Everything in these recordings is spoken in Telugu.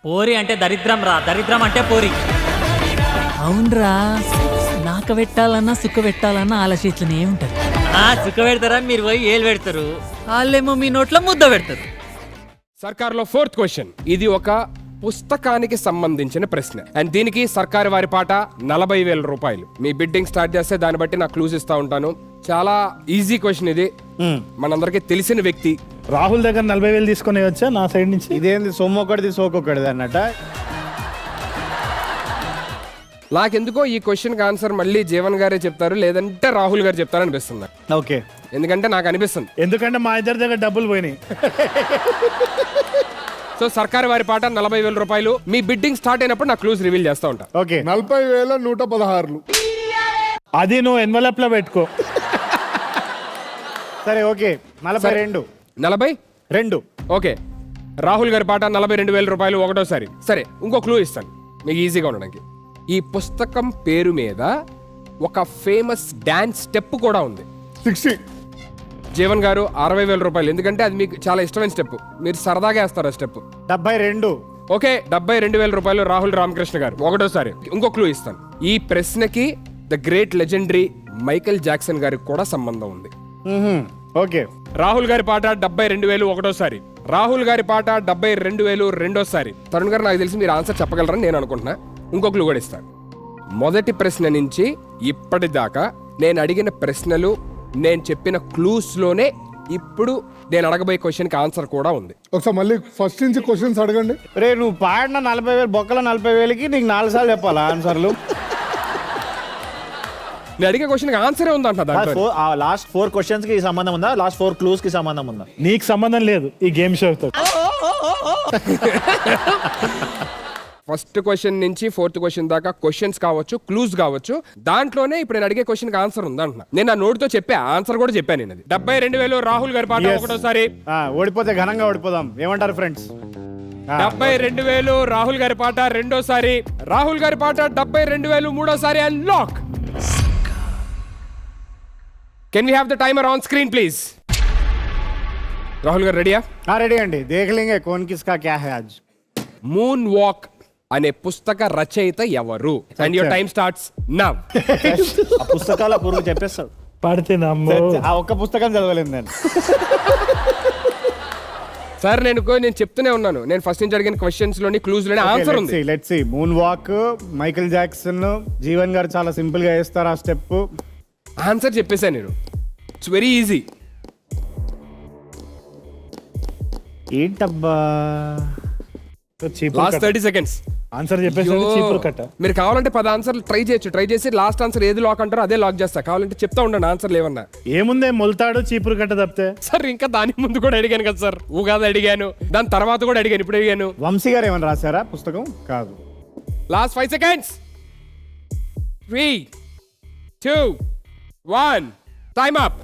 పోరి అంటే దరిద్రం రా, దరిద్రం అంటే పోరి. అవునరా, నాక పెట్టాలన్నా సుఖ పెట్టాలన్నా ఆలోచించనే ఉంటది. సుఖ పెడతారా, మీరు పోయి ఏలు పెడతారు, వాళ్ళేమో మీ నోట్లో ముద్ద పెడతారు. సర్కార్లో 4th క్వశ్చన్. ఇది ఒక పుస్తకానికి సంబంధించిన ప్రశ్న అండ్ దీనికి సర్కారు వారి పాట 40,000 రూపాయలు. మీ బిడ్డింగ్ స్టార్ట్ చేస్తే దాన్ని బట్టి నాకు క్లూస్ ఇస్తా ఉంటాను. చాలా ఈజీ క్వశ్చన్ ఇది. మనందరికి తెలిసిన వ్యక్తి. రాహుల్ దగ్గర 40,000 తీసుకుని వచ్చా నా సైడ్ నుంచి. ఇదేంది సొమ్మొక్కడిది సోకొక్కడిది అన్నట్ట. నాకెందుకో ఈ క్వశ్చన్ కి ఆన్సర్ మళ్ళీ జీవన్ గారే చెప్తారు, లేదంటే రాహుల్ గారు చెప్తారు అనిపిస్తుంది. ఓకే, ఎందుకంటే నాకు అనిపిస్తుంది. ఎందుకంటే మా ఇద్దరి దగ్గర డబ్బులు పోయినాయి. సో సర్కారు వారి పాట 40,000 రూపాయలు. మీ బిడ్డింగ్ స్టార్ట్ అయినప్పుడు నాకు క్లూస్ రివీల్ చేస్తా ఉంటా. ఓకే, 40,116. అది నువ్వు ఎన్వలప్ లో పెట్టుకో. సరే ఓకే, 42. 42 ఓకే. రాహుల్ గారి పాట 42,000 రూపాయలు ఒకటోసారి. సరే ఇంకో క్లూ ఇస్తాను మీకు ఈజీగా ఉండడానికి. ఈ పుస్తకం పేరు మీద ఒక ఫేమస్ డాన్స్ స్టెప్ కూడా ఉంది. 60. జీవన్ గారు 60,000 రూపాయలు, ఎందుకంటే అది మీకు చాలా ఇష్టమైన స్టెప్, మీరు సరదాగా వేస్తారు ఆ స్టెప్. 72. ఓకే, 72,000 రూపాయలు రాహుల్ రామకృష్ణ గారు ఒకటోసారి. ఇంకో క్లూ ఇస్తాను. ఈ ప్రశ్నకి the great legendary Michael Jackson గారికి కూడా సంబంధం ఉంది. ఓకే, రాహుల్ గారి పాట 72,000 ఒకటోసారి, రాహుల్ గారి పాట 72,000 రెండోసారి. తరుణ్ గారు నాకు తెలిసి మీరు ఆన్సర్ చెప్పగలరని నేను అనుకుంటున్నా. ఇంకో క్లూ కూడా ఇస్తాను. మొదటి ప్రశ్న నుంచి ఇప్పటిదాకా నేను అడిగిన ప్రశ్నలు, నేను చెప్పిన క్లూస్ లోనే ఇప్పుడు నేను అడగబోయే క్వశ్చన్ కి ఆన్సర్ కూడా ఉంది. ఒకసారి మళ్ళీ ఫస్ట్ నుంచి క్వశ్చన్స్ అడగండి. రే నువ్వు పాడిన 40,000 బొక్కల 40,000కి నీకు 4 సార్లు చెప్పాలా ఆన్సర్లు? నేను అడిగే క్వశ్చన్ కి ఆన్సరే ఉంది అంట దాంట్లో. లాస్ట్ 4 క్వశ్చన్స్ కి సంబంధం ఉందా? లాస్ట్ 4 క్లూస్ కి సంబంధం ఉందా? నీకు సంబంధం లేదు ఈ గేమ్ షోతో. ఫస్ట్ క్వశ్చన్ నుంచి 4th క్వశ్చన్ దాకా క్వశ్చన్స్ కావచ్చు, క్లూస్ కావచ్చు, దాంట్లోనే ఇప్పుడు నేను అడిగే క్వశ్చన్ కి ఆన్సర్ ఉంది అంటున్నా. నేను ఆ నోటితో చెప్పా, ఆన్సర్ కూడా చెప్పాను నేను. అది 72,000 రాహుల్ గారి పాట ఒకటోసారి. ఓడిపోతే ఘనంగా ఓడిపోదాం, ఏమంటారు ఫ్రెండ్స్? 72,000 రాహుల్ గారి పాట రెండోసారి, రాహుల్ గారి పాట 72,000 మూడోసారి. And lock. Can we have the timer on screen please? Rahul garu రెడీయా? రెడీ అండి. దేఖ్ లేంగే కౌన్ కిస్కా క్యా హై ఆజ్. మూన్ వాక్ అనే పుస్తక రచయిత ఎవరు? And your time starts now. ఆ పుస్తకాల పురుగు చెప్పేస్తాడు. పడితే నమ్ము. ఆ ఒక్క పుస్తకం చదవలేదు నేను. సార్ నేను చెప్తూనే ఉన్నాను, నేను ఫస్ట్ నుంచి అడిగిన క్వశ్చన్స్ లోని క్లూస్ లోని ఆన్సర్ ఉంది. Let's see. Moon walk, Michael Jackson, Jeevan garu చాలా సింపుల్ గా వేస్తారు ఆ స్టెప్. ఆన్సర్ చెప్పేశాను నేను. It's very easy. ఏంటబ్బా, లాస్ట్ 30 సెకండ్స్. ఆన్సర్ చెప్పేసి చీపురు కట్ట. మీరు కావాలంటే 10 ఆన్సర్లు ట్రై చేసి లాస్ట్ ఆన్సర్ ఏది లాక్ అంటారో అదే లాక్ చేస్తా. కావాలంటే చెప్తా ఉండండి ఆన్సర్లు ఏమన్నా. ఏముందే మొలతాడు చీపురు కట్ట తప్పితే. సార్ ఇంకా దాని ముందు కూడా అడిగాను కదా సార్, ఉగాది అడిగాను, దాని తర్వాత కూడా అడిగాను, ఇప్పుడు అడిగాను. వంశీ గారు ఏమైనా రాశారా పుస్తకం? కాదు. Last 5 seconds. 3, 2, 1 time up.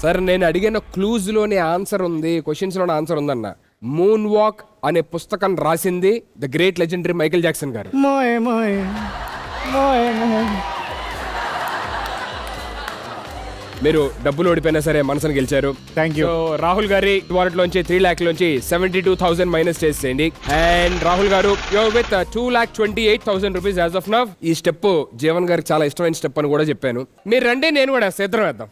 Sir నేను అడిగిన క్లూజ్ లోనే ఆన్సర్ ఉంది, క్వశ్చన్స్ లోనే ఆన్సర్ ఉందన్న. మూన్ వాక్ అనే పుస్తకం రాసింది the great legendary Michael Jackson గారు. మీరు డబ్బులు ఓడిపోయినా సరే మనసును గెలిచారు. Thank you. రాహుల్ గారి వాలెట్ లోంచి 3 lakhs లోంచి 72,000 మైనస్ చేసేయండి. అండ్ రాహుల్ గారు your with 2,28,000 rupees as of now. ఈ స్టెప్ జీవన్ గారికి చాలా ఇష్టమైన స్టెప్ అని కూడా చెప్పాను. మీరు రండి, నేను కూడా ఇద్దరం వేద్దాం.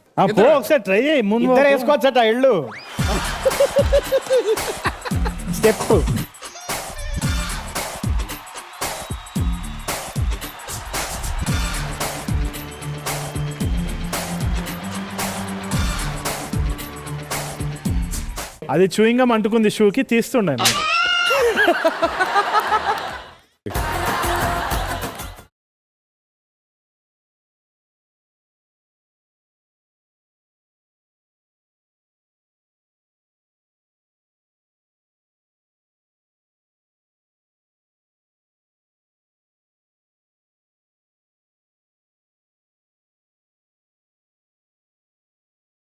ఒకసారి ట్రై చేయి. ముందు ఇద్దరు వేసుకోవచ్చట ఇళ్ళు స్టెప్. అది చూయింగం అంటుకుంది షూకి, తీస్తుండే.